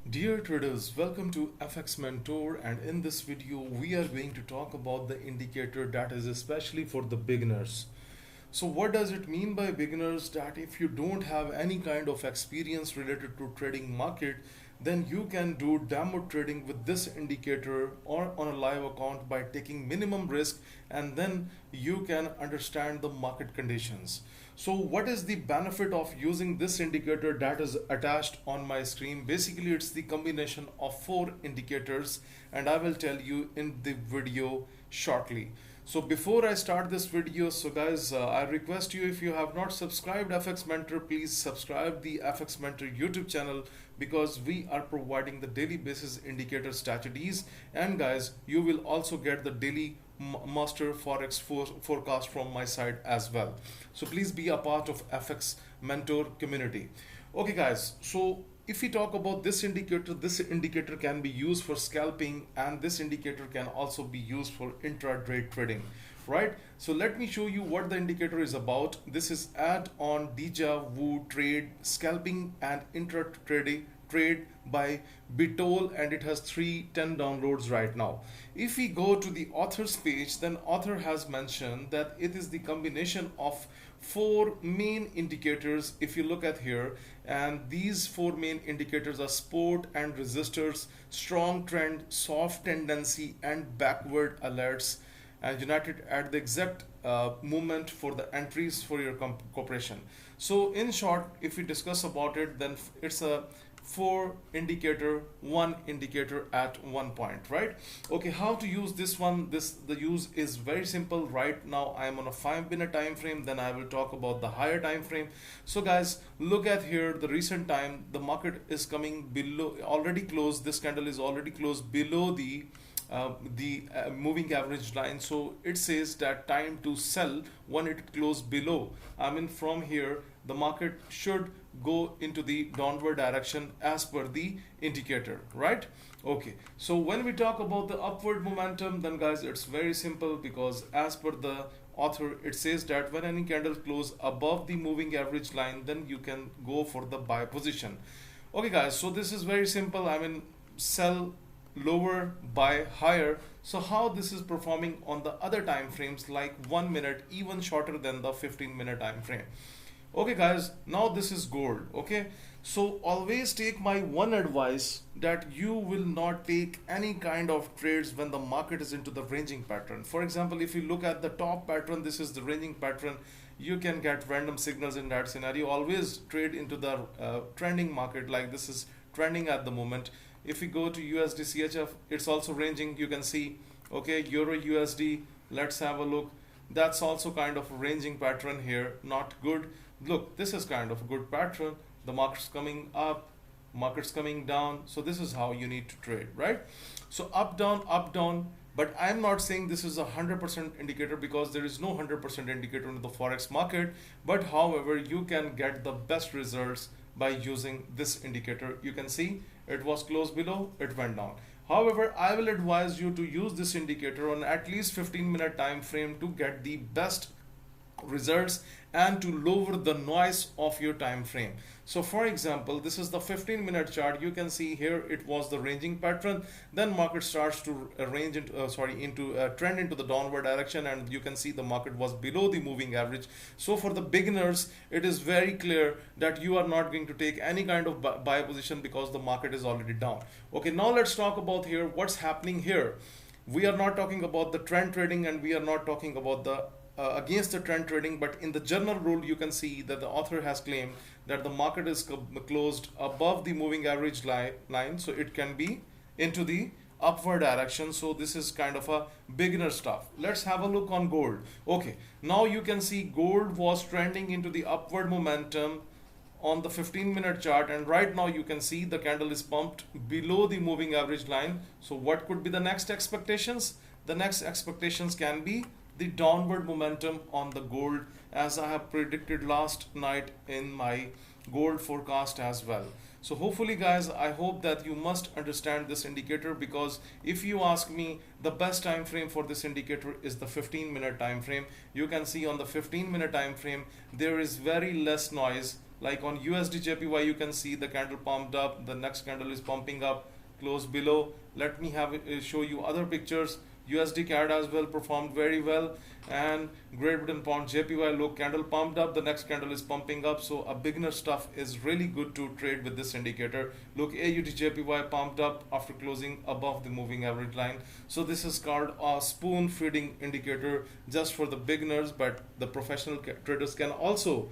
Dear traders, welcome to FX Mentor, and in this video we are going to talk about the indicator that is especially for the beginners. So what does it mean by beginners? That if you don't have any kind of experience related to trading market, then you can do demo trading with this indicator or on a live account by taking minimum risk, and then you can understand the market conditions. So what is the benefit of using this indicator that is attached on my screen? Basically, it's the combination of four indicators, and I will tell you in the video shortly. So before I start this video, so guys, I request you, if you have not subscribed FX Mentor, please subscribe the FX Mentor YouTube channel, because we are providing the daily basis indicator strategies, and guys, you will also get the daily master Forex forecast from my side as well. So please be a part of FX Mentor community. Okay guys, so if we talk about this indicator can be used for scalping, and this indicator can also be used for intraday trading, right? So let me show you what the indicator is about. This is add-on deja vu trade, scalping and intraday trade by Bitol, and it has 310 downloads right now. If we go to the author's page, then author has mentioned that it is the combination of four main indicators. If you look at here, and these four main indicators are support and resistors, strong trend, soft tendency, and backward alerts, and united at the exact movement for the entries for your corporation. So in short, if we discuss about it, then it's a four indicator, one indicator at one point, right? Okay, how to use this one? The use is very simple. Right now I am on a 5-minute time frame, then I will talk about the higher time frame. So guys, look at here, the recent time, the market is coming below, already closed, this candle is already closed below the moving average line. So it says that time to sell when it closed below. I mean, from here the market should go into the downward direction as per the indicator, right? Okay, so when we talk about the upward momentum, then guys, it's very simple, because as per the author, it says that when any candle close above the moving average line, then you can go for the buy position. Okay guys, so this is very simple. I mean, sell lower, buy higher. So how this is performing on the other time frames, like 1 minute, even shorter than the 15-minute time frame. Okay guys, now this is gold. Okay, so always take my one advice, that you will not take any kind of trades when the market is into the ranging pattern. For example, if you look at the top pattern, this is the ranging pattern, you can get random signals in that scenario. Always trade into the trending market, like this is trending at the moment. If we go to USD CHF, it's also ranging, you can see. Okay, Euro USD, let's have a look. That's also kind of a ranging pattern here, not good. Look, this is kind of a good pattern. The market's coming up, market's coming down. So this is how you need to trade, right? So up, down. But I'm not saying this is a 100% indicator, because there is no 100% indicator in the Forex market. But however, you can get the best results by using this indicator. You can see it was closed below, it went down. However, I will advise you to use this indicator on at least 15-minute time frame to get the best results and to lower the noise of your time frame. So for example, this is the 15-minute chart. You can see here it was the ranging pattern, then market starts to range into trend into the downward direction, and you can see the market was below the moving average. So for the beginners, it is very clear that you are not going to take any kind of buy position, because the market is already down. Okay, now let's talk about here what's happening here. We are not talking about the trend trading, and we are not talking about the against the trend trading, but in the general rule, you can see that the author has claimed that the market is closed above the moving average line, so it can be into the upward direction. So this is kind of a beginner stuff. Let's have a look on gold. Okay, now you can see gold was trending into the upward momentum on the 15-minute chart, and right now you can see the candle is pumped below the moving average line. So what could be the next expectations? The next expectations can be the downward momentum on the gold, as I have predicted last night in my gold forecast as well. So hopefully guys, I hope that you must understand this indicator, because if you ask me, the best time frame for this indicator is the 15-minute time frame. You can see on the 15-minute time frame there is very less noise Like on USD JPY, you can see the candle pumped up, the next candle is pumping up, close below. Let me show you other pictures. USD CAD as well performed very well, and Great Britain Pound JPY, look, candle pumped up, the next candle is pumping up. So a beginner stuff is really good to trade with this indicator. Look, AUD JPY pumped up after closing above the moving average line. So this is called a spoon feeding indicator just for the beginners, but the professional traders can also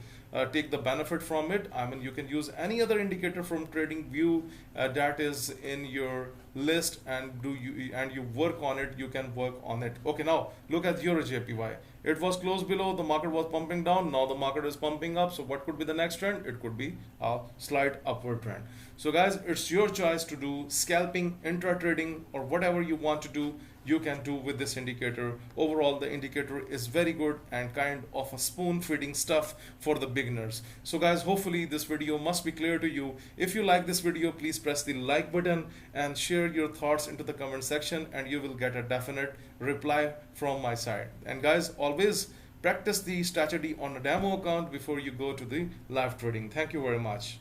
take the benefit from it. I mean, you can use any other indicator from TradingView that is in your list, and you work on it. You can work on it. Okay, now look at Euro JPY. It was closed below, the market was pumping down, now the market is pumping up. So what could be the next trend? It could be a slight upward trend. So guys, it's your choice to do scalping, intra trading, or whatever you want to do, you can do with this indicator. Overall, the indicator is very good and kind of a spoon feeding stuff for the beginners. So guys, hopefully this video must be clear to you. If you like this video, please press the like button and share your thoughts into the comment section, and you will get a definite reply from my side. And guys, always practice the strategy on a demo account before you go to the live trading. Thank you very much.